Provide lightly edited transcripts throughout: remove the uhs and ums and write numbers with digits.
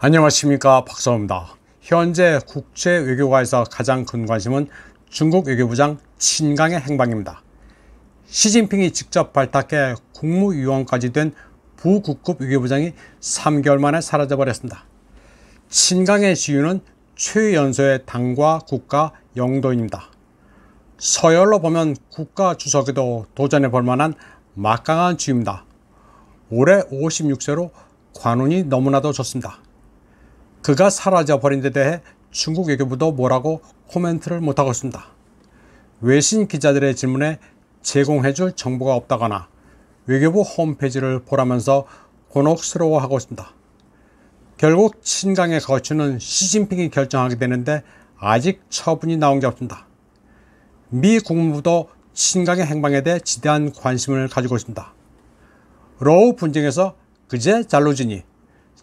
안녕하십니까, 박사입니다. 현재 국제 외교가에서 가장 큰 관심은 중국 외교부장 친강의 행방입니다. 시진핑이 직접 발탁해 국무위원까지 된 부국급 외교부장이 3개월 만에 사라져버렸습니다. 친강의 지위는 최연소의 당과 국가 영도인입니다. 서열로 보면 국가주석에도 도전해 볼 만한 막강한 지위입니다. 올해 56세로 관운이 너무나도 좋습니다. 그가 사라져버린 데 대해 중국 외교부도 뭐라고 코멘트를 못하고 있습니다. 외신 기자들의 질문에 제공해줄 정보가 없다거나 외교부 홈페이지를 보라면서 곤혹스러워하고 있습니다. 결국 친강의 거취는 시진핑이 결정하게 되는데 아직 처분이 나온 게 없습니다. 미 국무부도 친강의 행방에 대해 지대한 관심을 가지고 있습니다. 러우 분쟁에서 그제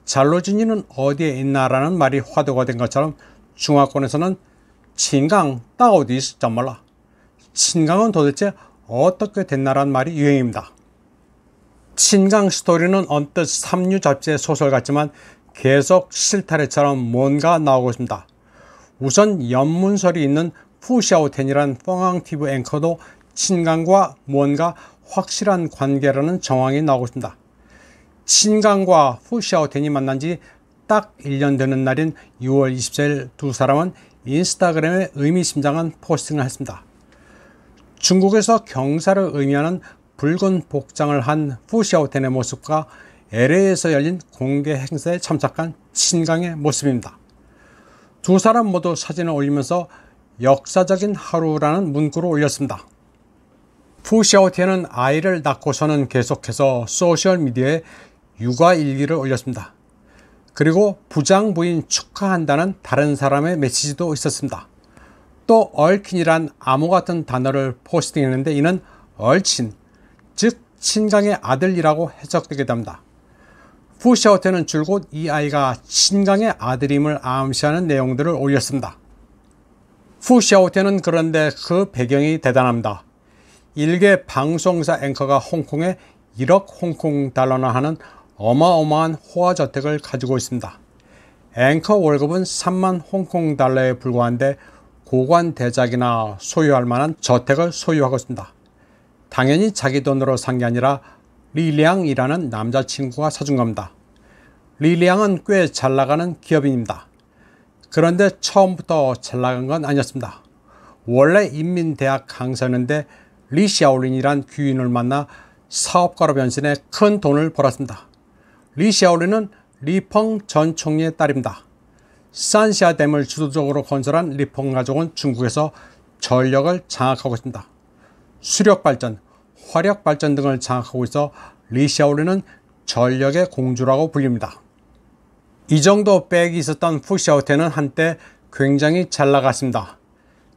잘로지니는 어디에 있나라는 말이 화두가 된 것처럼 중화권에서는 친강 따오디스 잠말라, 친강은 도대체 어떻게 됐나라는 말이 유행입니다. 친강 스토리는 언뜻 삼류 잡지의 소설 같지만 계속 실타래처럼 뭔가 나오고 있습니다. 우선 연문설이 있는 푸샤오텐이란 펑앙TV 앵커도 친강과 뭔가 확실한 관계라는 정황이 나오고 있습니다. 친강과 푸샤오텐이 만난 지 딱 1년 되는 날인 6월 24일 두 사람은 인스타그램에 의미심장한 포스팅을 했습니다. 중국에서 경사를 의미하는 붉은 복장을 한 푸샤오텐의 모습과 LA에서 열린 공개 행사에 참석한 친강의 모습입니다. 두 사람 모두 사진을 올리면서 역사적인 하루라는 문구를 올렸습니다. 푸샤오텐은 아이를 낳고서는 계속해서 소셜미디어에 육아일기를 올렸습니다. 그리고 부장 부인 축하한다는 다른 사람의 메시지도 있었습니다. 또 얼킨이란 암호 같은 단어를 포스팅했는데 이는 얼친, 즉 친강의 아들이라고 해석되게 됩니다. 푸샤오텐은 줄곧 이 아이가 친강의 아들임을 암시하는 내용들을 올렸습니다. 푸샤오텐은 그런데 그 배경이 대단합니다. 일개 방송사 앵커가 홍콩에 1억 홍콩 달러나 하는 어마어마한 호화저택을 가지고 있습니다. 앵커 월급은 3만 홍콩 달러에 불과한데 고관 대작이나 소유할 만한 저택을 소유하고 있습니다. 당연히 자기 돈으로 산 게 아니라 리량이라는 남자친구가 사준 겁니다. 리량은 꽤 잘나가는 기업인입니다. 그런데 처음부터 잘나간 건 아니었습니다. 원래 인민대학 강사였는데 리샤올린이란 귀인을 만나 사업가로 변신해 큰 돈을 벌었습니다. 리샤올린은 리펑 전 총리의 딸입니다. 산시아 댐을 주도적으로 건설한 리펑 가족은 중국에서 전력을 장악하고 있습니다. 수력 발전, 화력 발전 등을 장악하고 있어 리샤올린은 전력의 공주라고 불립니다. 이 정도 백이 있었던 푸샤오텐은 한때 굉장히 잘 나갔습니다.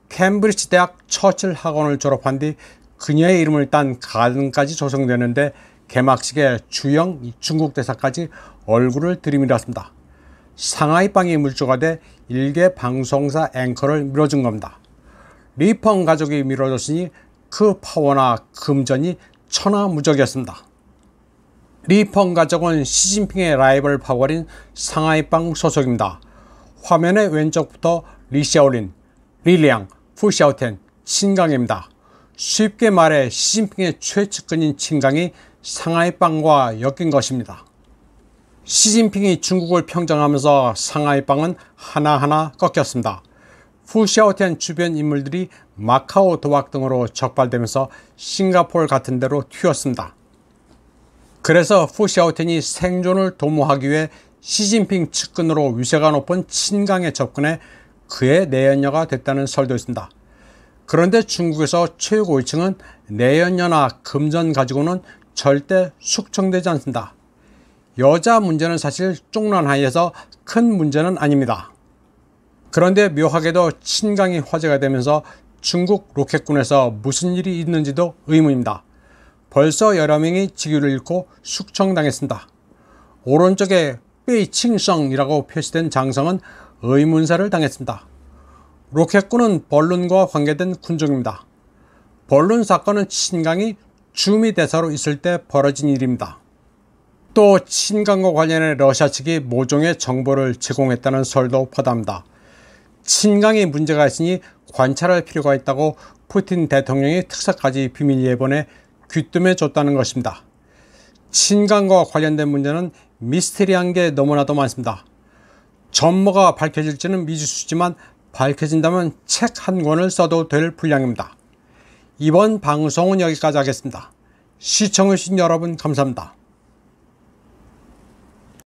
캠브리지 대학 처칠 학원을 졸업한 뒤 그녀의 이름을 딴 가든까지 조성되는데 개막식에 주영 중국 대사까지 얼굴을 들이밀었습니다. 상하이빵이 물주가 돼 일개 방송사 앵커를 밀어준 겁니다. 리펑 가족이 밀어줬으니 그 파워나 금전이 천하무적이었습니다. 리펑 가족은 시진핑의 라이벌 파벌인 상하이빵 소속입니다. 화면의 왼쪽부터 리샤올린, 리량, 푸샤오텐, 친강입니다. 쉽게 말해 시진핑의 최측근인 친강이 상하이빵과 엮인 것입니다. 시진핑이 중국을 평정하면서 상하이빵은 하나하나 꺾였습니다. 푸샤오텐 주변 인물들이 마카오 도박 등으로 적발되면서 싱가포르 같은 데로 튀었습니다. 그래서 푸샤오텐이 생존을 도모하기 위해 시진핑 측근으로 위세가 높은 친강에 접근해 그의 내연녀가 됐다는 설도 있습니다. 그런데 중국에서 최고위층은 내연녀나 금전 가지고는 절대 숙청되지 않습니다. 여자 문제는 사실 쪽란하이에서 큰 문제는 아닙니다. 그런데 묘하게도 친강이 화제가 되면서 중국 로켓군에서 무슨 일이 있는지도 의문입니다. 벌써 여러 명이 직위를 잃고 숙청당했습니다. 오른쪽에 베이칭성이라고 표시된 장성은 의문사를 당했습니다. 로켓군은 벌룬과 관계된 군종입니다. 벌룬 사건은 친강이 주미 대사로 있을 때 벌어진 일입니다. 또 친강과 관련해 러시아 측이 모종의 정보를 제공했다는 설도 퍼담다. 친강에 문제가 있으니 관찰할 필요가 있다고 푸틴 대통령이 특사까지 비밀 예본에 귀뜸해 줬다는 것입니다. 친강과 관련된 문제는 미스테리한 게 너무나도 많습니다. 전모가 밝혀질지는 미지수지만 밝혀진다면 책 한 권을 써도 될 분량입니다. 이번 방송은 여기까지 하겠습니다. 시청해주신 여러분 감사합니다.